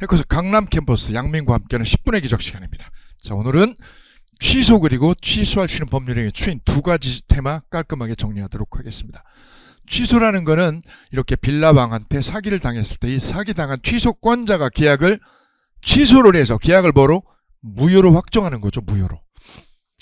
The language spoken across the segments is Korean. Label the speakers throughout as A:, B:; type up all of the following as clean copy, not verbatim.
A: 해커스 강남 캠퍼스 양민과 함께하는 10분의 기적 시간입니다. 자, 오늘은 취소 그리고 취소할 수 있는 법률행위 추인 두 가지 테마 깔끔하게 정리하도록 하겠습니다. 취소라는 거는 이렇게 빌라왕한테 사기를 당했을 때 이 사기당한 취소권자가 계약을 취소를 해서 계약을 뭐로? 무효로 확정하는 거죠. 무효로.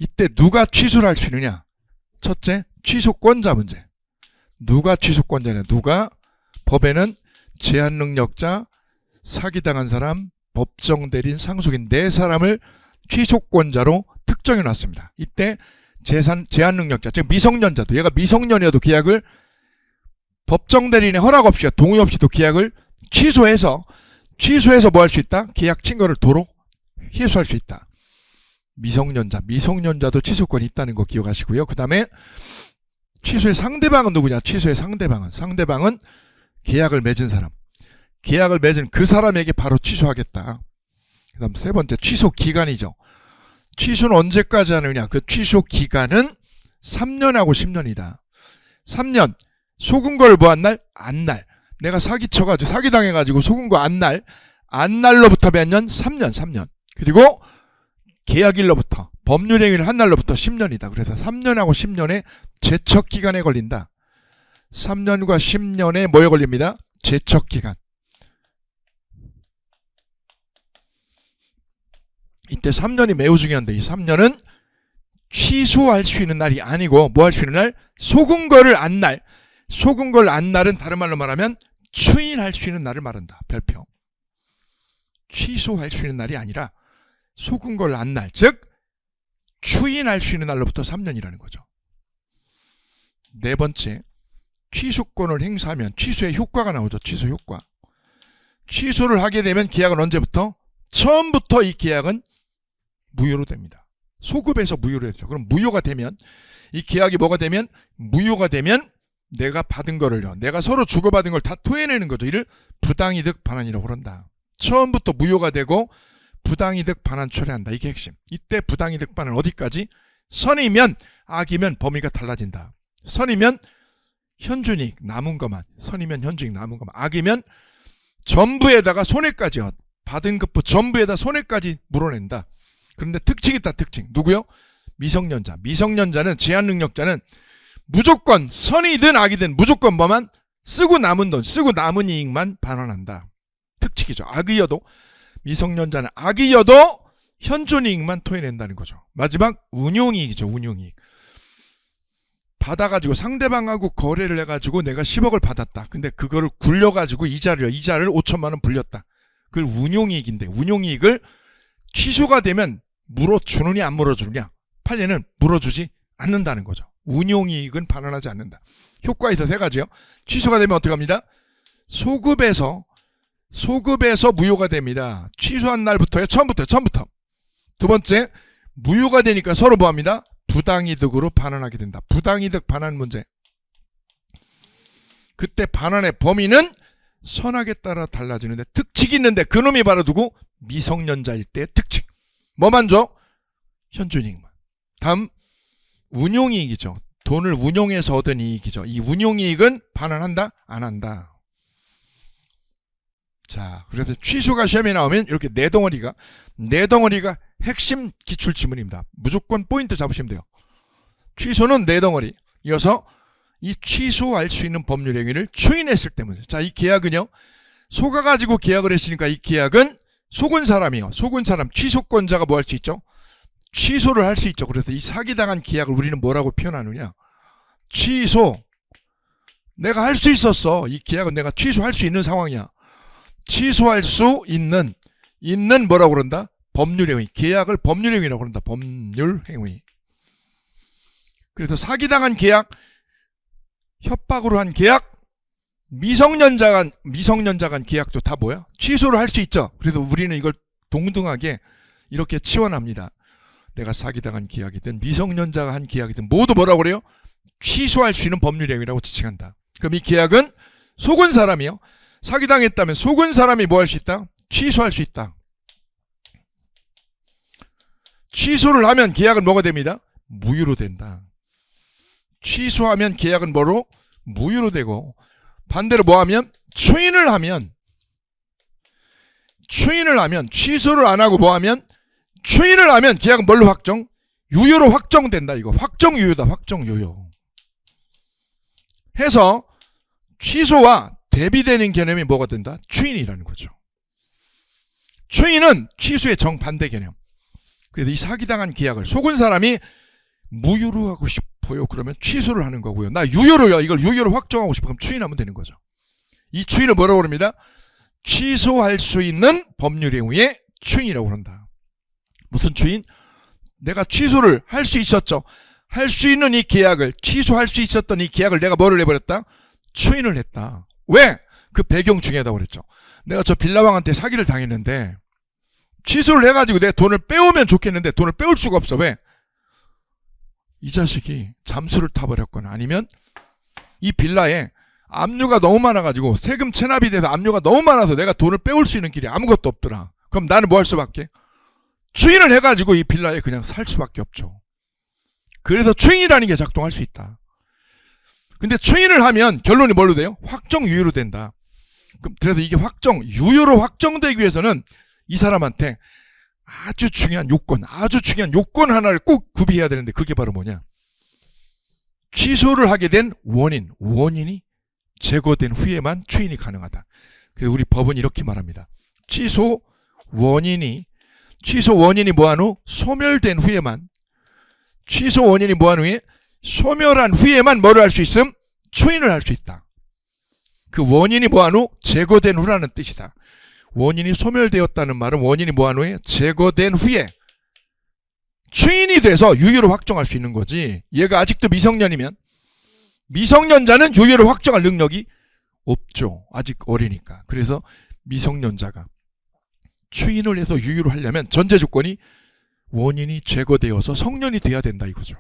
A: 이때 누가 취소를 할 수 있느냐? 첫째, 취소권자 문제. 누가 취소권자냐? 누가? 법에는 제한능력자, 사기당한 사람, 법정대리인, 상속인 네 사람을 취소권자로 특정해 놨습니다. 이때 제한능력자, 즉 미성년자도, 얘가 미성년이어도 계약을 법정대리인의 허락 없이, 동의 없이도 계약을 취소해서 뭐 할 수 있다? 계약 친거를 도로 회수할 수 있다. 미성년자도 취소권이 있다는 거 기억하시고요. 그 다음에 취소의 상대방은 누구냐? 취소의 상대방은 계약을 맺은 사람. 계약을 맺은 그 사람에게 바로 취소하겠다. 그 다음 세 번째, 취소 기간이죠. 취소는 언제까지 하느냐? 그 취소 기간은 3년하고 10년이다. 3년. 속은 걸 뭐 한 날? 안 날. 내가 사기쳐가지고, 사기당해가지고 속은 거 안 날로부터 몇 년? 3년. 그리고 계약일로부터, 법률행위를 한 날로부터 10년이다. 그래서 3년하고 10년의 제척기간에 걸린다. 3년과 10년에 뭐에 걸립니다? 제척기간. 이때 3년이 매우 중요한데, 이 3년은 취소할 수 있는 날이 아니고 뭐 할 수 있는 날? 속은 거를 안 날. 속은 걸 안 날은 다른 말로 말하면 추인할 수 있는 날을 말한다. 별표. 취소할 수 있는 날이 아니라 속은 걸 안 날, 즉 추인할 수 있는 날로부터 3년이라는 거죠. 네 번째, 취소권을 행사하면 취소의 효과가 나오죠. 취소 효과. 취소를 하게 되면 계약은 언제부터? 처음부터 이 계약은 무효로 됩니다. 소급해서 무효로 했죠. 그럼 무효가 되면, 이 계약이 뭐가 되면? 무효가 되면 내가 받은 거를요, 내가 서로 주고받은 걸 다 토해내는 거죠. 이를 부당이득 반환이라고 그런다. 처음부터 무효가 되고 부당이득 반환 처리한다. 이게 핵심. 이때 부당이득 반환 어디까지? 선이면, 악이면 범위가 달라진다. 선이면 현준이익 남은 것만, 선이면 현준이익 남은 것만, 악이면 전부에다가 손해까지요. 받은 급부 전부에다 손해까지 물어낸다. 그런데 특징이 있다. 특징. 누구요? 미성년자. 미성년자는, 제한능력자는 무조건 선이든 악이든 무조건 뭐만? 쓰고 남은 돈, 쓰고 남은 이익만 반환한다. 특징이죠. 악이어도, 미성년자는 악이어도 현존이익만 토해낸다는 거죠. 마지막 운용이익이죠. 운용이익. 받아가지고 상대방하고 거래를 해가지고 내가 10억을 받았다. 근데 그거를 굴려가지고 이자를 5천만 원 불렸다. 그걸 운용이익인데, 운용이익을 취소가 되면 물어주느냐 안 물어주느냐? 판례는 물어주지 않는다는 거죠. 운용이익은 반환하지 않는다. 효과에서 세 가지요. 취소가 되면 어떻게 합니다? 소급에서 무효가 됩니다. 취소한 날부터요. 처음부터. 두 번째, 무효가 되니까 서로 뭐 합니다? 부당이득으로 반환하게 된다. 부당이득 반환 문제. 그때 반환의 범위는 선악에 따라 달라지는데 특칙이 있는데, 그놈이 바로 누구? 미성년자일 때의 특칙. 뭐만 줘? 현존이익만. 다음, 운용이익이죠. 돈을 운용해서 얻은 이익이죠. 이 운용이익은 반환한다? 안 한다. 자, 그래서 취소가 시험에 나오면 이렇게 네 덩어리가 핵심 기출지문입니다. 무조건 포인트 잡으시면 돼요. 취소는 네 덩어리. 이어서 이 취소할 수 있는 법률행위를 추인했을 때 문제. 자, 이 계약은요, 속아가지고 계약을 했으니까 이 계약은 속은 사람이요. 속은 사람, 취소권자가 뭐 할 수 있죠? 취소를 할 수 있죠. 그래서 이 사기당한 계약을 우리는 뭐라고 표현하느냐? 취소. 내가 할 수 있었어. 이 계약은 내가 취소할 수 있는 상황이야. 취소할 수 있는 뭐라고 그런다? 법률행위. 계약을 법률행위라고 그런다. 법률행위. 그래서 사기당한 계약, 협박으로 한 계약, 미성년자 간 계약도 다 뭐야? 취소를 할 수 있죠. 그래서 우리는 이걸 동등하게 이렇게 치환합니다. 내가 사기당한 계약이든 미성년자가 한 계약이든 모두 뭐라고 그래요? 취소할 수 있는 법률행위라고 지칭한다. 그럼 이 계약은 속은 사람이요. 사기당했다면 속은 사람이 뭐 할 수 있다? 취소할 수 있다. 취소를 하면 계약은 뭐가 됩니다? 무효로 된다. 취소하면 계약은 뭐로? 무효로 되고, 반대로 뭐 하면? 추인을 하면 추인을 하면, 취소를 안 하고 뭐 하면, 추인을 하면 계약은 뭘로 확정? 유효로 확정된다. 이거 확정 유효다. 확정 유효. 해서 취소와 대비되는 개념이 뭐가 된다? 추인이라는 거죠. 추인은 취소의 정반대 개념. 그래서 이 사기당한 계약을 속은 사람이 무효로 하고 싶어요. 그러면 취소를 하는 거고요. 나 유효로요. 이걸 유효로 확정하고 싶어. 그럼 추인하면 되는 거죠. 이 추인을 뭐라고 합니다? 취소할 수 있는 법률 행위의 추인이라고 한다. 무슨 추인? 내가 취소를 할 수 있었죠. 할 수 있는 이 계약을, 취소할 수 있었던 이 계약을 내가 뭐를 해버렸다? 추인을 했다. 왜? 그 배경 중요하다고 그랬죠. 내가 저 빌라왕한테 사기를 당했는데 취소를 해가지고 내 돈을 빼오면 좋겠는데 돈을 빼올 수가 없어. 왜? 이 자식이 잠수를 타버렸거나 아니면 이 빌라에 압류가 너무 많아가지고 세금 체납이 돼서 압류가 너무 많아서 내가 돈을 빼올 수 있는 길이 아무것도 없더라. 그럼 나는 뭐 할 수밖에? 추인을 해가지고 이 빌라에 그냥 살 수밖에 없죠. 그래서 추인이라는 게 작동할 수 있다. 근데 추인을 하면 결론이 뭘로 돼요? 확정 유효로 된다. 그래서 이게 확정, 유효로 확정되기 위해서는 이 사람한테 아주 중요한 요건 하나를 꼭 구비해야 되는데 그게 바로 뭐냐? 취소를 하게 된 원인이 제거된 후에만 추인이 가능하다. 그래서 우리 법은 이렇게 말합니다. 취소 원인이 뭐한 후 소멸된 후에만, 취소 원인이 뭐한 후에 소멸한 후에만 뭐를 할 수 있음? 추인을 할 수 있다. 그 원인이 뭐한 후 제거된 후라는 뜻이다. 원인이 소멸되었다는 말은 원인이 뭐한 후에 제거된 후에 추인이 돼서 유효로 확정할 수 있는 거지. 얘가 아직도 미성년이면 미성년자는 유효로 확정할 능력이 없죠. 아직 어리니까. 그래서 미성년자가 추인을 해서 유효로 하려면 전제 조건이 원인이 제거되어서 성년이 돼야 된다 이거죠.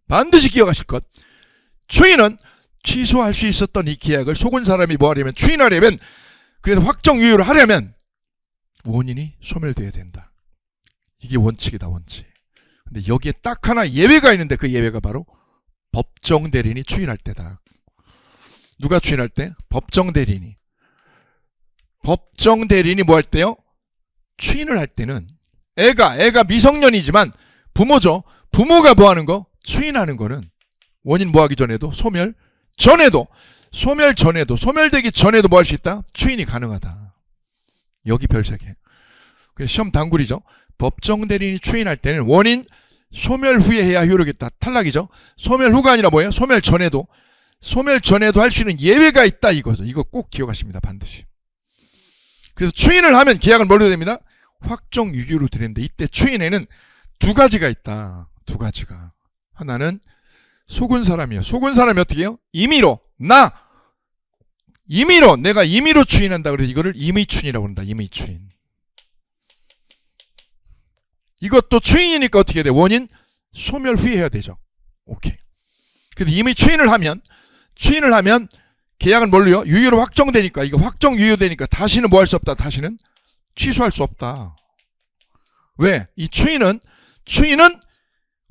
A: 반드시 기억하실 것. 추인은 취소할 수 있었던 이 계약을 속은 사람이 뭐 하려면, 추인하려면, 그래서 확정 유효를 하려면 원인이 소멸돼야 된다. 이게 원칙이다, 원칙. 근데 여기에 딱 하나 예외가 있는데 그 예외가 바로 법정 대리인이 추인할 때다. 누가 추인할 때? 법정 대리인이. 법정 대리인이 뭐 할 때요? 추인을 할 때는 애가 미성년이지만 부모죠. 부모가 뭐 하는 거? 추인하는 거는 원인 뭐 하기 전에도 소멸되기 전에도 뭐 할 수 있다? 추인이 가능하다. 여기 별세개. 그래서 시험 단굴이죠. 법정 대리인이 추인할 때는 원인 소멸 후에 해야 효력이 있다. 탈락이죠. 소멸 후가 아니라 뭐예요? 소멸 전에도 할 수 있는 예외가 있다 이거죠. 이거 꼭 기억하십니다. 반드시. 그래서 추인을 하면 계약은 뭘로 됩니다? 확정 유효로 되는데 이때 추인에는 두 가지가 있다. 두 가지가. 하나는 속은 사람이에요. 속은 사람이 어떻게 해요? 내가 임의로 추인한다. 그래서 이거를 임의추인이라고 한다. 임의추인. 이것도 추인이니까 어떻게 돼? 원인 소멸 후에 해야 되죠. 오케이. 그래서 임의추인을 하면 계약은 뭘로요? 유효로 확정되니까, 이거 확정 유효되니까 다시는 뭐 할 수 없다. 다시는 취소할 수 없다. 왜? 이 추인은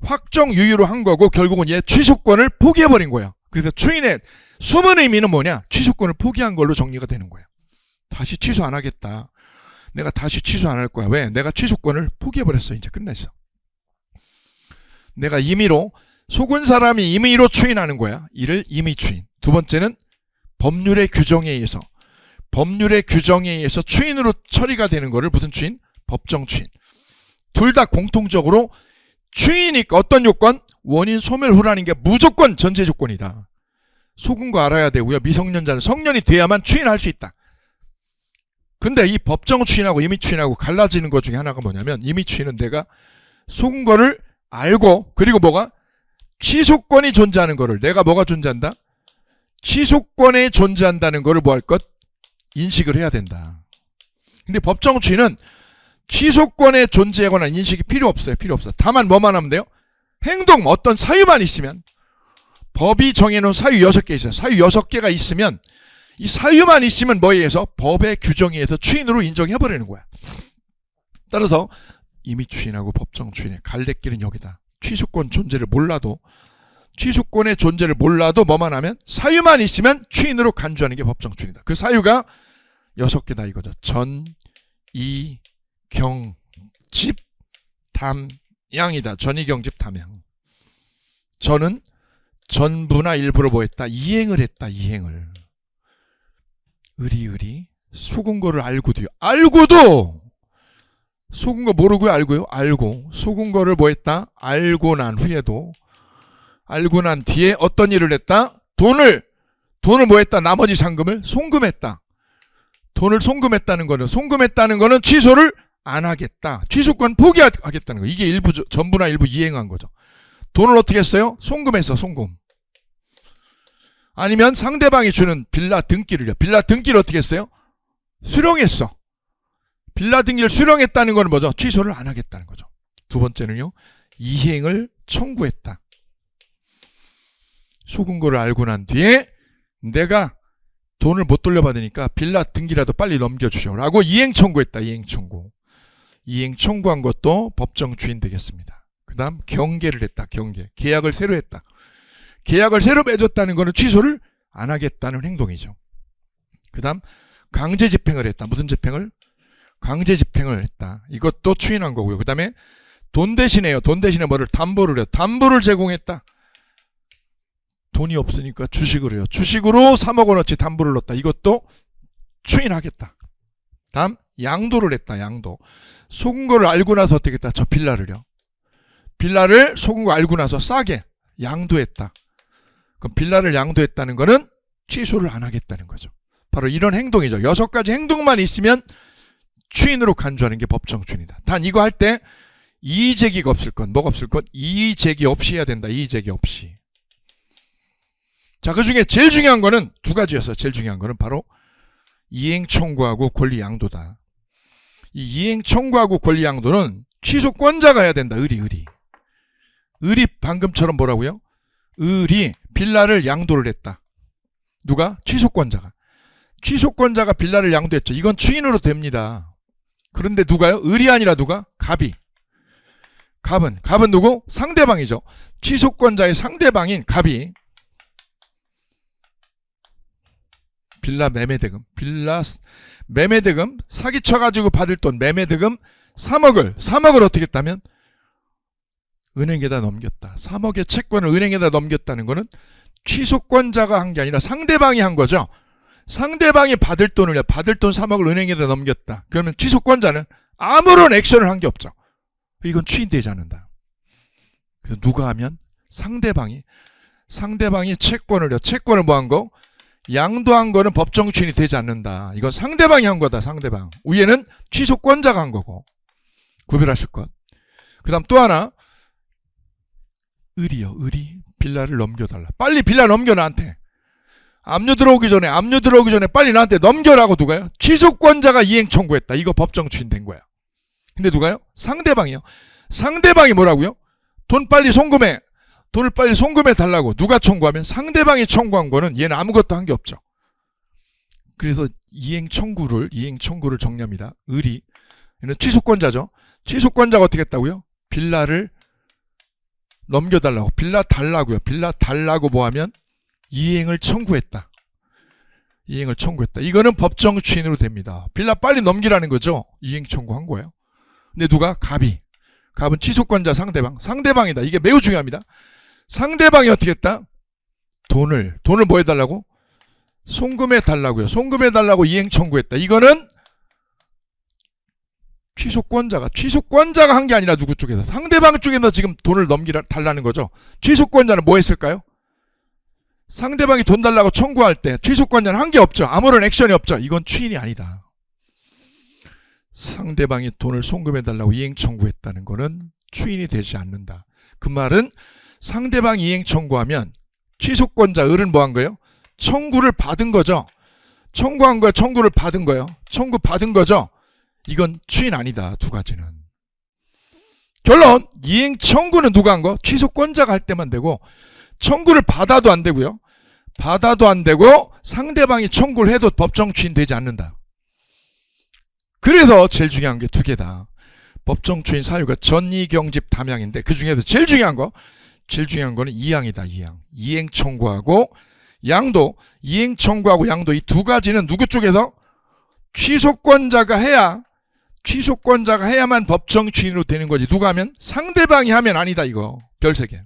A: 확정 유효로 한 거고 결국은 얘 취소권을 포기해버린 거야. 그래서 추인의 숨은 의미는 뭐냐? 취소권을 포기한 걸로 정리가 되는 거야. 다시 취소 안 하겠다. 내가 다시 취소 안 할 거야. 왜? 내가 취소권을 포기해버렸어. 이제 끝냈어. 내가 임의로, 속은 사람이 임의로 추인하는 거야. 이를 임의추인. 두 번째는 법률의 규정에 의해서 추인으로 처리가 되는 거를 무슨 추인? 법정 추인. 둘 다 공통적으로 추인이니까 어떤 요건? 원인 소멸 후라는 게 무조건 전제 조건이다. 속은 거 알아야 되고요. 미성년자는 성년이 돼야만 추인할 수 있다. 근데 이 법정 추인하고 임의 추인하고 갈라지는 것 중에 하나가 뭐냐면, 임의 추인은 내가 속은 거를 알고, 그리고 뭐가? 취소권이 존재하는 거를, 내가 뭐가 존재한다? 취소권에 존재한다는 거를 뭐 할 것? 인식을 해야 된다. 근데 법정 추인은 취소권에 존재하거나 인식이 필요 없어요. 다만 뭐만 하면 돼요? 행동, 어떤 사유만 있으면, 법이 정해놓은 사유 6개 있어요. 사유 6개가 있으면, 이 사유만 있으면 뭐에 의해서? 법의 규정에 의해서 추인으로 인정해버리는 거야. 따라서 임의 추인하고 법정 추인의 갈래길은 여기다. 취소권의 존재를 몰라도 뭐만 하면? 사유만 있으면 추인으로 간주하는 게 법정 추인이다. 그 사유가 6개다 이거죠. 전, 전이경집 담양이다. 전이경집 담양. 전은 전부나 일부를 뭐 했다? 이행을 했다. 이행을. 의리 속은 거를 알고도요. 알고도 속은 거 모르고요. 알고요. 알고 속은 거를 뭐 했다? 알고 난 후에도 알고 난 뒤에 어떤 일을 했다? 돈을 뭐 했다? 나머지 잔금을 송금했다. 돈을 송금했다는 거는 취소를 안 하겠다. 취소권 포기하겠다는 거. 이게 일부 전부나 일부 이행한 거죠. 돈을 어떻게 했어요? 송금했어. 송금. 아니면 상대방이 주는 빌라 등기를요. 빌라 등기를 어떻게 했어요? 수령했어. 빌라 등기를 수령했다는 건 뭐죠? 취소를 안 하겠다는 거죠. 두 번째는요. 이행을 청구했다. 속은 거를 알고 난 뒤에 내가 돈을 못 돌려받으니까 빌라 등기라도 빨리 넘겨주셔 라고 이행 청구했다. 이행 청구. 이행 청구한 것도 법정 주인 되겠습니다. 그 다음 경계를 했다. 경계. 계약을 새로 했다. 계약을 새로 맺었다는 것은 취소를 안 하겠다는 행동이죠. 그 다음 강제 집행을 했다. 무슨 집행을? 강제 집행을 했다. 이것도 추인한 거고요. 그 다음에 돈 대신에요. 돈 대신에 뭐를? 담보를 해요. 담보를 제공했다. 돈이 없으니까 주식을 해요. 주식으로 3억 원어치 담보를 넣었다. 이것도 추인하겠다. 다음 양도를 했다. 양도. 속은 거를 알고 나서 어떻게 했다? 저 빌라를요. 빌라를 속은 거 알고 나서 싸게 양도했다. 그럼 빌라를 양도했다는 거는 취소를 안 하겠다는 거죠. 바로 이런 행동이죠. 6가지 행동만 있으면 추인으로 간주하는 게 법정 추인이다. 단 이거 할 때 이의제기가 없을 건, 뭐가 없을 건? 이의제기 없이 해야 된다. 이의제기 없이. 자, 그 중에 제일 중요한 거는 두 가지였어요. 제일 중요한 거는 바로 이행 청구하고 권리 양도다. 이 이행 청구하고 권리 양도는 취소권자가 해야 된다. 의리. 방금처럼 뭐라고요? 의리 빌라를 양도를 했다. 누가? 취소권자가. 취소권자가 빌라를 양도했죠. 이건 추인으로 됩니다. 그런데 누가요? 을이 아니라 누가? 갑이. 갑은 누구? 상대방이죠. 취소권자의 상대방인 갑이 빌라 매매대금 사기쳐가지고 받을 돈 매매대금 3억을 어떻게 했다면? 은행에다 넘겼다. 3억의 채권을 은행에다 넘겼다는 거는 취소권자가 한 게 아니라 상대방이 한 거죠. 상대방이 받을 돈 3억을 은행에다 넘겼다. 그러면 취소권자는 아무런 액션을 한 게 없죠. 이건 추인되지 않는다. 그래서 누가 하면? 상대방이 채권을 뭐 한 거? 양도한 거는 법정 추인이 되지 않는다. 이건 상대방이 한 거다. 상대방. 위에는 취소권자가 한 거고. 구별하실 것. 그 다음 또 하나. 의리. 빌라를 넘겨달라. 빨리 빌라 넘겨 나한테. 압류 들어오기 전에 빨리 나한테 넘겨라고 누가요? 취소권자가 이행 청구했다. 이거 법정 추인된 거야. 근데 누가요? 상대방이요. 상대방이 뭐라고요? 돈을 빨리 송금해 달라고. 누가 청구하면? 상대방이 청구한 거는 얘는 아무것도 한 게 없죠. 그래서 이행 청구를 정리합니다. 의리. 얘는 취소권자죠. 취소권자가 어떻게 했다고요? 빌라를 넘겨달라고. 빌라 달라고 뭐 하면? 이행을 청구했다. 이거는 법정 추인으로 됩니다. 빌라 빨리 넘기라는 거죠. 이행 청구한 거예요. 근데 누가? 갑은 취소권자 상대방이다. 이게 매우 중요합니다. 상대방이 어떻게 했다? 돈을 뭐 해달라고? 송금해 달라고 이행 청구했다. 이거는 취소권자가 한 게 아니라 누구 쪽에서? 상대방 쪽에서 지금 돈을 달라는 거죠. 취소권자는 뭐 했을까요? 상대방이 돈 달라고 청구할 때 취소권자는 한 게 없죠. 아무런 액션이 없죠. 이건 추인이 아니다. 상대방이 돈을 송금해달라고 이행 청구했다는 거는 추인이 되지 않는다. 그 말은 상대방이 이행 청구하면 취소권자 을은 뭐 한 거예요? 청구를 받은 거죠. 청구한 거야. 청구를 받은 거예요. 청구 받은 거죠. 이건 추인 아니다. 두 가지는. 결론. 이행 청구는 누가 한 거? 취소권자가 할 때만 되고 청구를 받아도 안 되고요. 상대방이 청구를 해도 법정 추인되지 않는다. 그래서 제일 중요한 게 두 개다. 법정 추인 사유가 전이경집 담양인데 그 중에서 제일 중요한 거는 이양이다. 이행 청구하고 양도. 이행 청구하고 양도 이 두 가지는 누구 쪽에서? 취소권자가 해야 취소권자가 해야만 법정 주인으로 되는 거지. 누가 하면? 상대방이 하면 아니다 이거. 별 3개.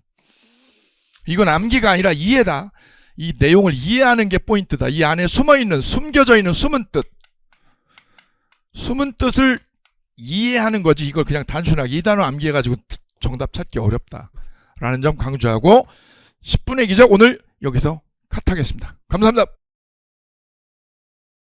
A: 이건 암기가 아니라 이해다. 이 내용을 이해하는 게 포인트다. 이 안에 숨어있는, 숨겨져 있는 숨은 뜻. 숨은 뜻을 이해하는 거지. 이걸 그냥 단순하게 이 단어 암기해가지고 정답 찾기 어렵다 라는 점 강조하고 10분의 기적 오늘 여기서 컷하겠습니다. 감사합니다.